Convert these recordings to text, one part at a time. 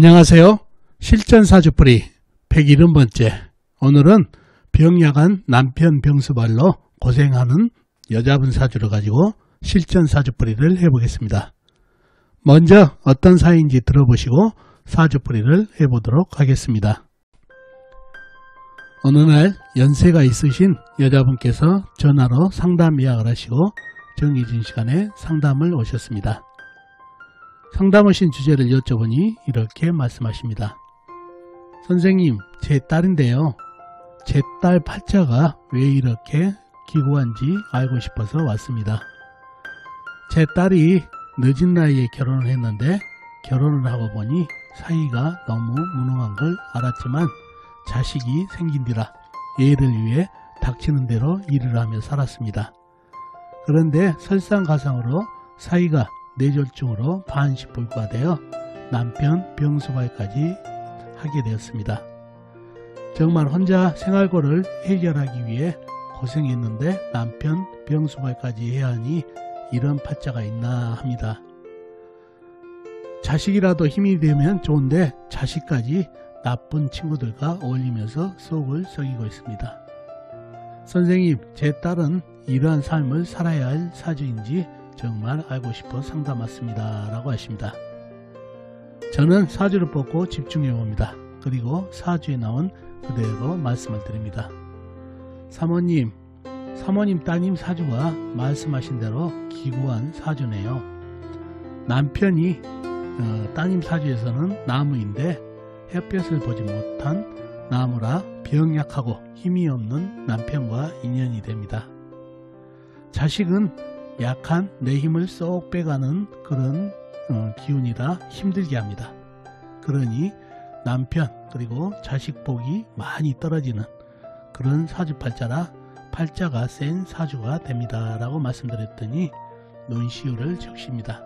안녕하세요. 실전사주풀이 170번째. 오늘은 병약한 남편 병수발로 고생하는 여자분 사주를 가지고 실전사주풀이를 해보겠습니다. 먼저 어떤 사이인지 들어보시고 사주풀이를 해보도록 하겠습니다. 어느 날 연세가 있으신 여자분께서 전화로 상담 예약을 하시고 정해진 시간에 상담을 오셨습니다. 상담 오신 주제를 여쭤보니 이렇게 말씀하십니다. 선생님, 제 딸인데요. 제 딸 팔자가 왜 이렇게 기구한지 알고 싶어서 왔습니다. 제 딸이 늦은 나이에 결혼을 했는데 결혼을 하고 보니 사이가 너무 무능한 걸 알았지만 자식이 생긴 뒤라 얘를 위해 닥치는 대로 일을 하며 살았습니다. 그런데 설상가상으로 사이가 뇌졸중으로 반신불가되어 남편 병수발까지 하게 되었습니다. 정말 혼자 생활고를 해결하기 위해 고생했는데 남편 병수발까지 해야 하니 이런 팔자가 있나 합니다. 자식이라도 힘이 되면 좋은데 자식까지 나쁜 친구들과 어울리면서 속을 썩이고 있습니다. 선생님, 제 딸은 이러한 삶을 살아야 할 사주인지 정말 알고 싶어 상담 왔습니다. 라고 하십니다. 저는 사주를 뽑고 집중해 봅니다. 그리고 사주에 나온 그대로 말씀을 드립니다. 사모님 따님 사주가 말씀하신 대로 기구한 사주네요. 남편이 따님 사주에서는 나무인데 햇볕을 보지 못한 나무라 병약하고 힘이 없는 남편과 인연이 됩니다. 자식은 약한 내 힘을 쏙 빼가는 그런 기운이라 힘들게 합니다. 그러니 남편 그리고 자식 복이 많이 떨어지는 그런 사주팔자라 팔자가 센 사주가 됩니다. 라고 말씀드렸더니 눈시울을 적십니다.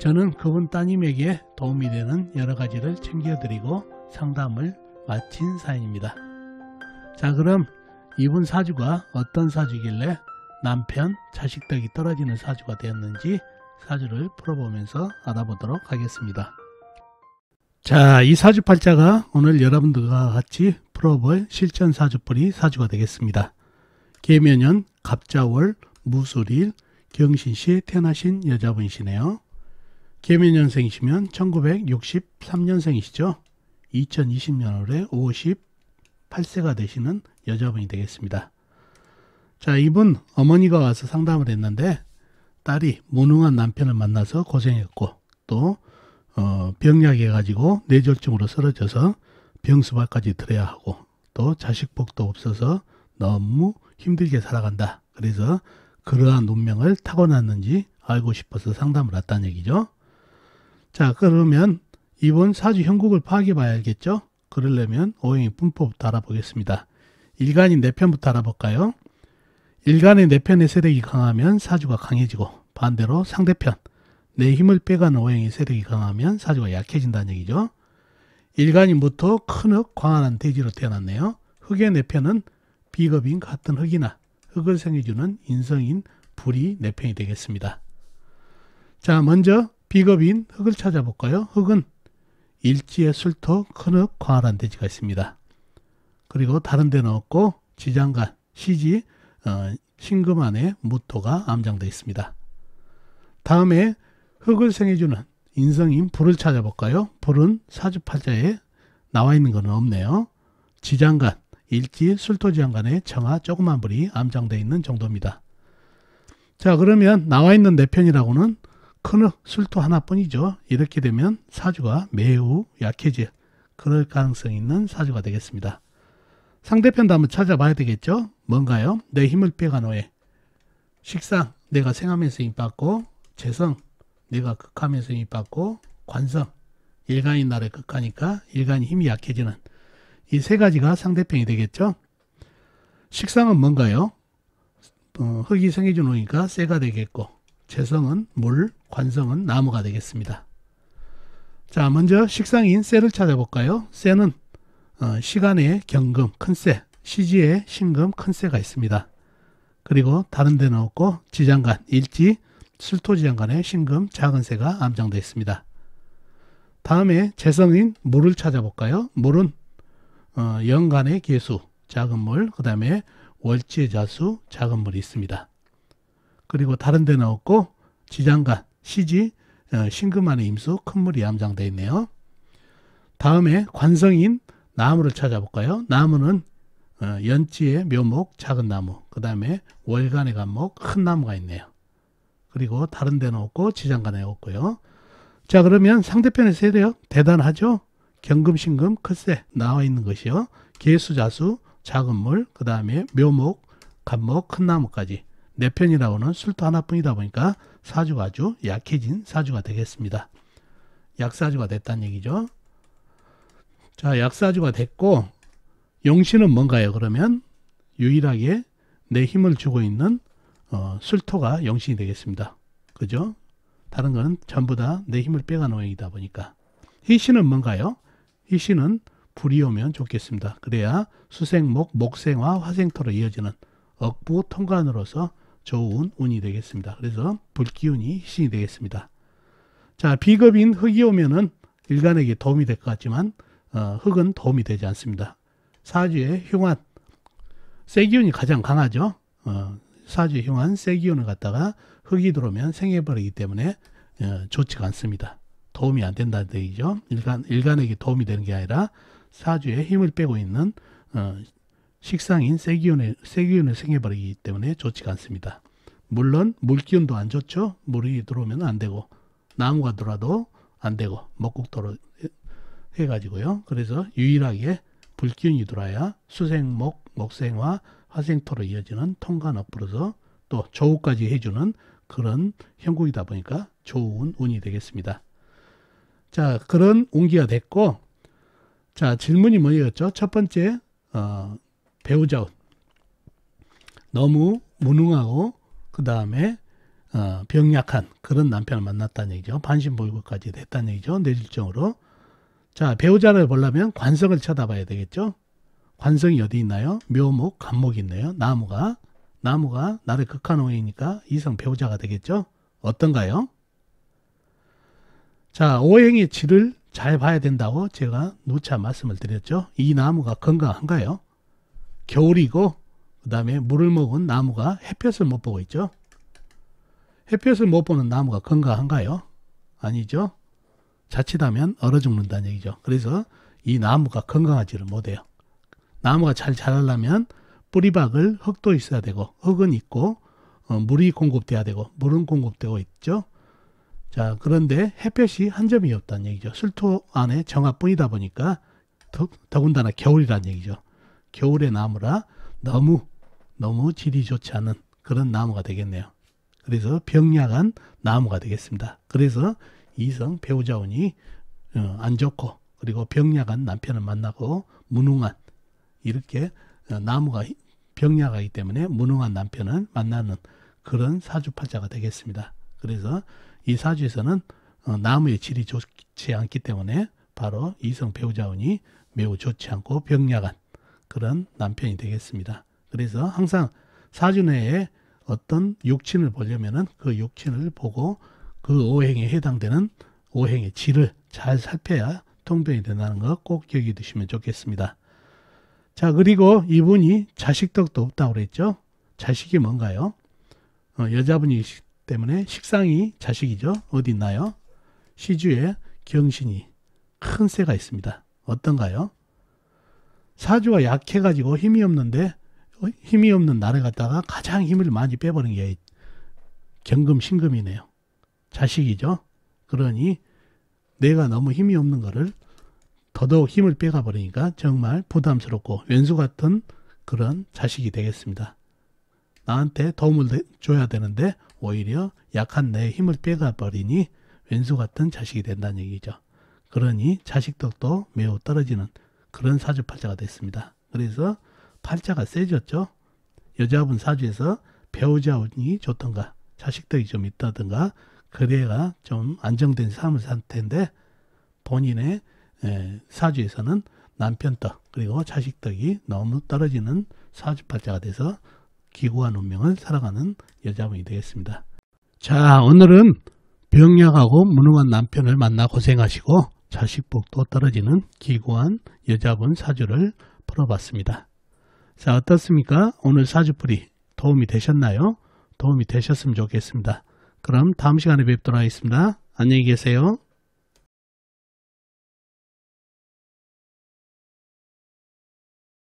저는 그분 따님에게 도움이 되는 여러가지를 챙겨드리고 상담을 마친 사연입니다. 자, 그럼 이분 사주가 어떤 사주길래 남편, 자식 덕이 떨어지는 사주가 되었는지 사주를 풀어보면서 알아보도록 하겠습니다. 자, 이 사주팔자가 오늘 여러분들과 같이 풀어볼 실전사주풀이 사주가 되겠습니다. 계면연 갑자월 무술일 경신시에 태어나신 여자분이시네요. 계면연생이시면 1963년생이시죠. 2020년 올해 58세가 되시는 여자분이 되겠습니다. 자, 이분 어머니가 와서 상담을 했는데 딸이 무능한 남편을 만나서 고생했고 또 병약해가지고 뇌졸중으로 쓰러져서 병수발까지 들어야 하고 또 자식복도 없어서 너무 힘들게 살아간다. 그래서 그러한 운명을 타고났는지 알고 싶어서 상담을 왔다는 얘기죠. 자, 그러면 이번 사주 형국을 파악해 봐야 알겠죠? 그러려면 오행의 분법부터 알아보겠습니다. 일간인 내 편부터 알아볼까요? 일간의 내 편의 세력이 강하면 사주가 강해지고 반대로 상대편 내 힘을 빼가는 오행의 세력이 강하면 사주가 약해진다는 얘기죠. 일간인부터 큰흙 광활한 대지로 태어났네요. 흙의 내 편은 비겁인 같은 흙이나 흙을 생해주는 인성인 불이 내 편이 되겠습니다. 자, 먼저 비겁인 흙을 찾아볼까요? 흙은 일지에 술토, 큰흙, 광활한 대지가 있습니다. 그리고 다른 데는 없고 지장간, 시지, 신금 안에 무토가 암장되어 있습니다. 다음에 흙을 생해주는 인성인 불을 찾아볼까요? 불은 사주팔자에 나와 있는 것은 없네요. 지장간, 일지, 술토지장간에 정화 조그만 불이 암장되어 있는 정도입니다. 자, 그러면 나와 있는 내 편이라고는 큰흙, 술토 하나뿐이죠. 이렇게 되면 사주가 매우 약해질 그럴 가능성이 있는 사주가 되겠습니다. 상대편도 한번 찾아봐야 되겠죠. 뭔가요? 내 힘을 빼간 오해. 식상, 내가 생하면서 힘받고, 재성, 내가 극하면서 힘받고, 관성, 일간인 나를 극하니까 일간이 힘이 약해지는 이 세 가지가 상대편이 되겠죠. 식상은 뭔가요? 흙이 생해준 오니까 쇠가 되겠고, 재성은 물, 관성은 나무가 되겠습니다. 자, 먼저 식상인 쇠를 찾아볼까요? 쇠는 시간의 경금, 큰 쇠, 시지에 신금, 큰 쇠가 있습니다. 그리고 다른 데는 없고 지장간, 일지, 술토지장간에 신금, 작은 쇠가 암장되어 있습니다. 다음에 재성인 물을 찾아볼까요? 물은 연간의 개수, 작은 물, 그 다음에 월지의 자수, 작은 물이 있습니다. 그리고 다른 데는 없고 지장간, 시지, 신금안의 임수, 큰 물이 암장되어 있네요. 다음에 관성인 나무를 찾아볼까요? 나무는 연지의 묘목, 작은 나무, 그 다음에 월간의 간목, 큰 나무가 있네요. 그리고 다른 데는 없고 지장간에 없고요. 자, 그러면 상대편의 세력 대단하죠? 경금, 신금, 클세 나와 있는 것이요. 개수, 자수, 작은 물, 그 다음에 묘목, 간목, 큰 나무까지 네 편이라고는 술도 하나뿐이다 보니까 사주가 아주 약해진 사주가 되겠습니다. 약사주가 됐다는 얘기죠. 자, 약사주가 됐고 용신은 뭔가요? 그러면 유일하게 내 힘을 주고 있는 술토가 용신이 되겠습니다. 그죠? 다른 거는 전부 다 내 힘을 빼가는 모양이다 보니까. 희신은 뭔가요? 희신은 불이 오면 좋겠습니다. 그래야 수생목, 목생화, 화생토로 이어지는 억부 통관으로서 좋은 운이 되겠습니다. 그래서 불기운이 희신이 되겠습니다. 자, 비겁인 흑이 오면은 일간에게 도움이 될 것 같지만 흑은 도움이 되지 않습니다. 사주의 흉한 세기운이 가장 강하죠. 사주의 흉한 세기운을 갖다가 흑이 들어오면 생해버리기 때문에 좋지가 않습니다. 도움이 안 된다는 얘기죠. 일간에게 도움이 되는 게 아니라 사주에 힘을 빼고 있는 식상인 세기운을 생해버리기 때문에 좋지가 않습니다. 물론 물기운도 안 좋죠. 물이 들어오면 안 되고 나무가 들어와도 안 되고 목국토로 해가지고요. 그래서 유일하게 불기운이 들어와야 수생목, 목생화, 화생토로 이어지는 통관업으로서 또 조우까지 해주는 그런 형국이다 보니까 좋은 운이 되겠습니다. 자, 그런 운기가 됐고, 자, 질문이 뭐였죠? 첫 번째, 배우자운. 너무 무능하고, 그 다음에, 병약한 그런 남편을 만났다는 얘기죠. 반신보유까지 됐다는 얘기죠. 뇌질정으로. 자, 배우자를 보려면 관성을 쳐다봐야 되겠죠. 관성이 어디 있나요? 묘목, 간목이 있네요. 나무가 나를 극한 오행이니까 이성 배우자가 되겠죠. 어떤가요? 자, 오행의 질을 잘 봐야 된다고 제가 누차 말씀을 드렸죠. 이 나무가 건강한가요? 겨울이고 그 다음에 물을 먹은 나무가 햇볕을 못 보고 있죠. 햇볕을 못 보는 나무가 건강한가요? 아니죠. 자칫하면 얼어 죽는다는 얘기죠. 그래서 이 나무가 건강하지를 못해요. 나무가 잘 자라려면 뿌리박을 흙도 있어야 되고 흙은 있고 물이 공급돼야 되고 물은 공급되고 있죠. 자, 그런데 햇볕이 한 점이 없다는 얘기죠. 술토 안에 정화뿐이다 보니까 더군다나 겨울이라는 얘기죠. 겨울의 나무라 너무 질이 좋지 않은 그런 나무가 되겠네요. 그래서 병약한 나무가 되겠습니다. 그래서 이성 배우자운이 안 좋고 그리고 병약한 남편을 만나고 무능한 이렇게 나무가 병약하기 때문에 무능한 남편을 만나는 그런 사주팔자가 되겠습니다. 그래서 이 사주에서는 나무의 질이 좋지 않기 때문에 바로 이성 배우자운이 매우 좋지 않고 병약한 그런 남편이 되겠습니다. 그래서 항상 사주 내에 어떤 육친을 보려면은 그 육친을 보고 그 오행에 해당되는 오행의 질을 잘 살펴야 통변이 된다는 거 꼭 기억해 두시면 좋겠습니다. 자, 그리고 이분이 자식덕도 없다고 그랬죠. 자식이 뭔가요? 여자분이기 때문에 식상이 자식이죠. 어디 있나요? 시주에 경신이 큰 새가 있습니다. 어떤가요? 사주가 약해가지고 힘이 없는데 힘이 없는 나를 갖다가 가장 힘을 많이 빼버린 게 경금 신금이네요. 자식이죠. 그러니 내가 너무 힘이 없는 거를 더더욱 힘을 빼가 버리니까 정말 부담스럽고 왼수 같은 그런 자식이 되겠습니다. 나한테 도움을 줘야 되는데 오히려 약한 내 힘을 빼가 버리니 왼수 같은 자식이 된다는 얘기죠. 그러니 자식덕도 매우 떨어지는 그런 사주팔자가 됐습니다. 그래서 팔자가 세졌죠. 여자분 사주에서 배우자운이 좋던가 자식덕이 좀 있다든가 그래야 좀 안정된 삶을 살 텐데 본인의 사주에서는 남편덕 그리고 자식덕이 너무 떨어지는 사주팔자가 돼서 기구한 운명을 살아가는 여자분이 되겠습니다. 자, 오늘은 병약하고 무능한 남편을 만나 고생하시고 자식복도 떨어지는 기구한 여자분 사주를 풀어봤습니다. 자, 어떻습니까? 오늘 사주풀이 도움이 되셨나요? 도움이 되셨으면 좋겠습니다. 그럼 다음 시간에 뵙도록 하겠습니다. 안녕히 계세요.